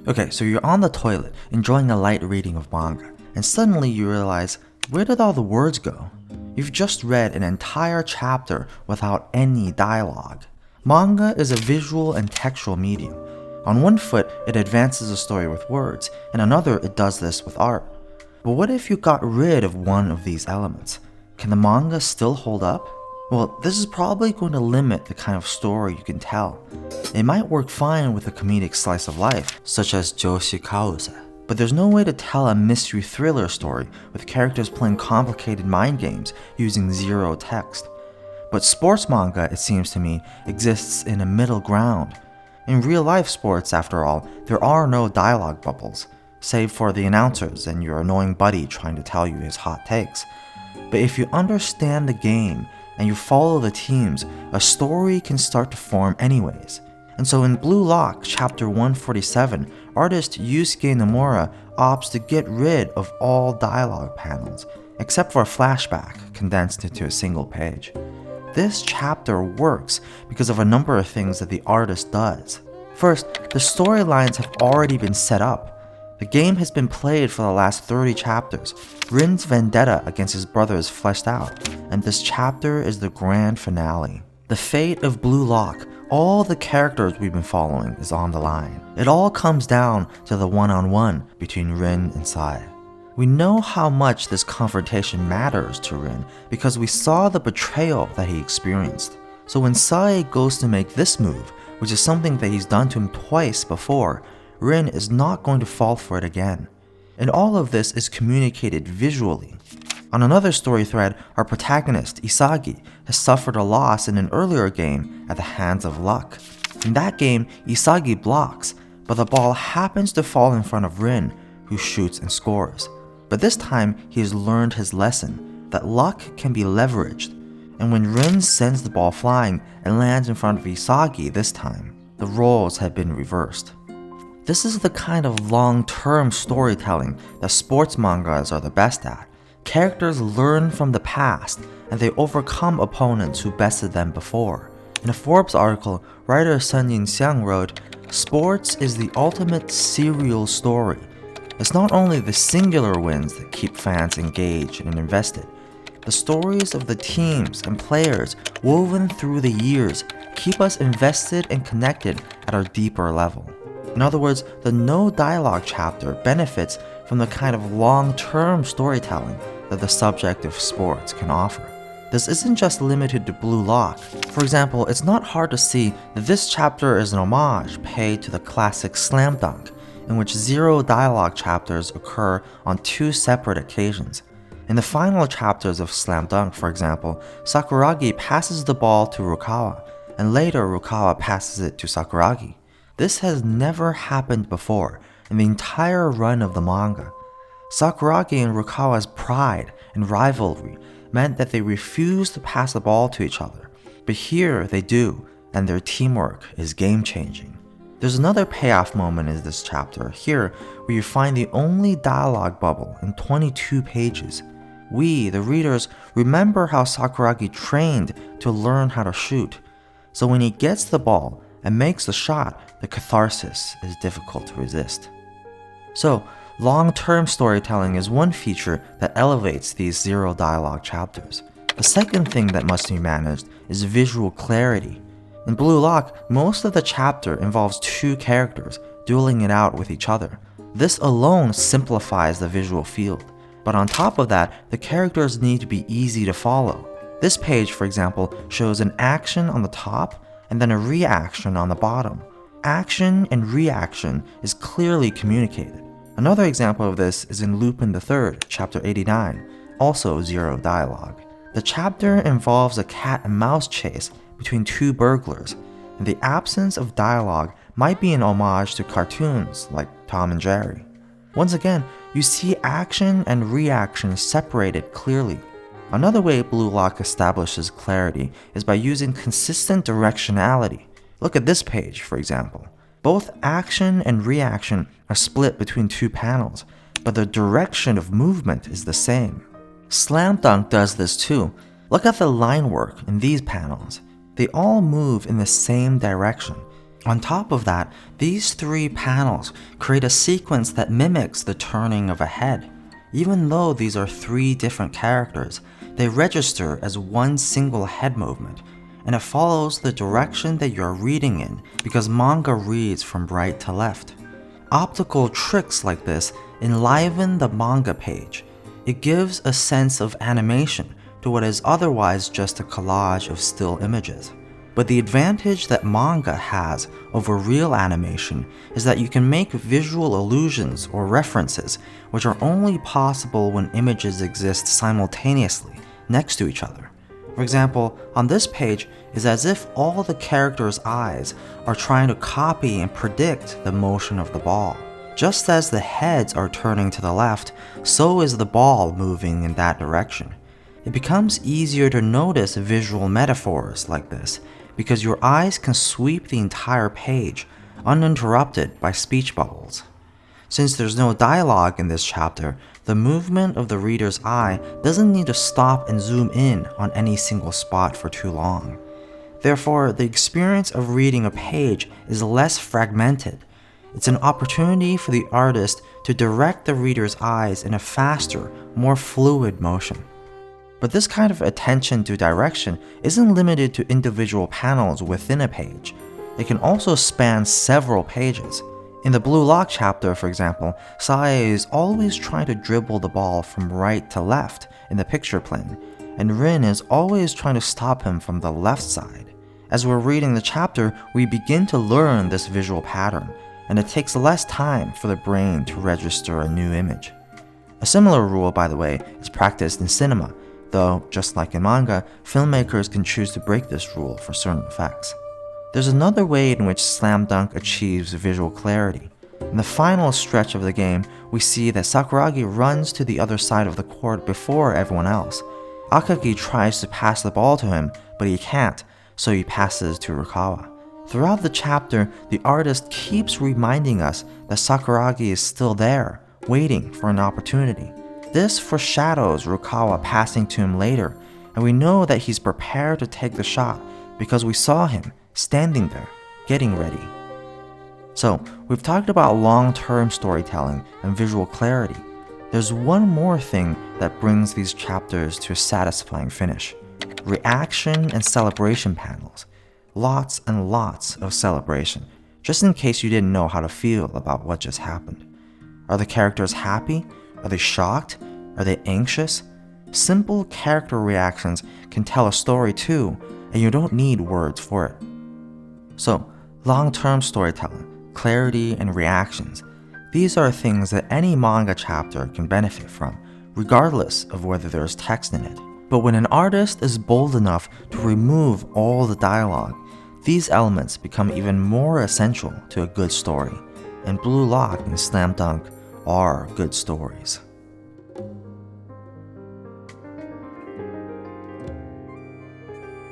Okay, so you're on the toilet, enjoying a light reading of manga, and suddenly you realize, where did all the words go? You've just read an entire chapter without any dialogue. Manga is a visual and textual medium. On one foot, it advances a story with words, and another, it does this with art. But what if you got rid of one of these elements? Can the manga still hold up? Well, this is probably going to limit the kind of story you can tell. It might work fine with a comedic slice of life, such as Joshi Kause, but there's no way to tell a mystery thriller story with characters playing complicated mind games using zero text. But sports manga, it seems to me, exists in a middle ground. In real-life sports, after all, there are no dialogue bubbles, save for the announcers and your annoying buddy trying to tell you his hot takes. But if you understand the game and you follow the teams, a story can start to form anyways. And so in Blue Lock, chapter 147, artist Yusuke Nomura opts to get rid of all dialogue panels, except for a flashback condensed into a single page. This chapter works because of a number of things that the artist does. First, the storylines have already been set up. The game has been played for the last 30 chapters. Rin's vendetta against his brother is fleshed out, and this chapter is the grand finale. The fate of Blue Lock, all the characters we've been following, is on the line. It all comes down to the one-on-one between Rin and Sai. We know how much this confrontation matters to Rin because we saw the betrayal that he experienced. So when Sai goes to make this move, which is something that he's done to him twice before, Rin is not going to fall for it again. And all of this is communicated visually. On another story thread, our protagonist, Isagi, has suffered a loss in an earlier game at the hands of luck. In that game, Isagi blocks, but the ball happens to fall in front of Rin, who shoots and scores. But this time, he has learned his lesson, that luck can be leveraged. And when Rin sends the ball flying and lands in front of Isagi this time, the roles have been reversed. This is the kind of long-term storytelling that sports mangas are the best at. Characters learn from the past, and they overcome opponents who bested them before. In a Forbes article, writer Sun Yin-xiang wrote, "Sports is the ultimate serial story. It's not only the singular wins that keep fans engaged and invested. The stories of the teams and players woven through the years keep us invested and connected at our deeper level." In other words, the no dialogue chapter benefits from the kind of long-term storytelling that the subject of sports can offer. This isn't just limited to Blue Lock. For example, it's not hard to see that this chapter is an homage paid to the classic Slam Dunk, in which zero dialogue chapters occur on two separate occasions. In the final chapters of Slam Dunk, for example, Sakuragi passes the ball to Rukawa, and later Rukawa passes it to Sakuragi. This has never happened before in the entire run of the manga. Sakuragi and Rukawa's pride and rivalry meant that they refused to pass the ball to each other, but here they do, and their teamwork is game-changing. There's another payoff moment in this chapter here where you find the only dialogue bubble in 22 pages. We, the readers, remember how Sakuragi trained to learn how to shoot. So when he gets the ball and makes the shot, the catharsis is difficult to resist. So, long-term storytelling is one feature that elevates these zero dialogue chapters. The second thing that must be managed is visual clarity. In Blue Lock, most of the chapter involves two characters dueling it out with each other. This alone simplifies the visual field. But on top of that, the characters need to be easy to follow. This page, for example, shows an action on the top and then a reaction on the bottom. Action and reaction is clearly communicated. Another example of this is in Lupin III, chapter 89, also zero dialogue. The chapter involves a cat and mouse chase between two burglars, and the absence of dialogue might be an homage to cartoons like Tom and Jerry. Once again, you see action and reaction separated clearly. Another way Blue Lock establishes clarity is by using consistent directionality. Look at this page, for example. Both action and reaction are split between two panels, but the direction of movement is the same. Slam Dunk does this too. Look at the line work in these panels. They all move in the same direction. On top of that, these 3 panels create a sequence that mimics the turning of a head. Even though these are 3 different characters, they register as one single head movement, and it follows the direction that you're reading in because manga reads from right to left. Optical tricks like this enliven the manga page. It gives a sense of animation to what is otherwise just a collage of still images. But the advantage that manga has over real animation is that you can make visual allusions or references which are only possible when images exist simultaneously next to each other. For example, on this page is as if all the characters' eyes are trying to copy and predict the motion of the ball. Just as the heads are turning to the left, so is the ball moving in that direction. It becomes easier to notice visual metaphors like this because your eyes can sweep the entire page uninterrupted by speech bubbles. Since there's no dialogue in this chapter, the movement of the reader's eye doesn't need to stop and zoom in on any single spot for too long. Therefore, the experience of reading a page is less fragmented. It's an opportunity for the artist to direct the reader's eyes in a faster, more fluid motion. But this kind of attention to direction isn't limited to individual panels within a page. It can also span several pages. In the Blue Lock chapter, for example, Sae is always trying to dribble the ball from right to left in the picture plane, and Rin is always trying to stop him from the left side. As we're reading the chapter, we begin to learn this visual pattern, and it takes less time for the brain to register a new image. A similar rule, by the way, is practiced in cinema, though, just like in manga, filmmakers can choose to break this rule for certain effects. There's another way in which Slam Dunk achieves visual clarity. In the final stretch of the game, we see that Sakuragi runs to the other side of the court before everyone else. Akagi tries to pass the ball to him, but he can't, so he passes to Rukawa. Throughout the chapter, the artist keeps reminding us that Sakuragi is still there, waiting for an opportunity. This foreshadows Rukawa passing to him later, and we know that he's prepared to take the shot because we saw him standing there, getting ready. So, we've talked about long-term storytelling and visual clarity. There's one more thing that brings these chapters to a satisfying finish: reaction and celebration panels. Lots and lots of celebration, just in case you didn't know how to feel about what just happened. Are the characters happy? Are they shocked? Are they anxious? Simple character reactions can tell a story too, and you don't need words for it. So, long-term storytelling, clarity, and reactions. These are things that any manga chapter can benefit from, regardless of whether there's text in it. But when an artist is bold enough to remove all the dialogue, these elements become even more essential to a good story, and Blue Lock and Slam Dunk are good stories.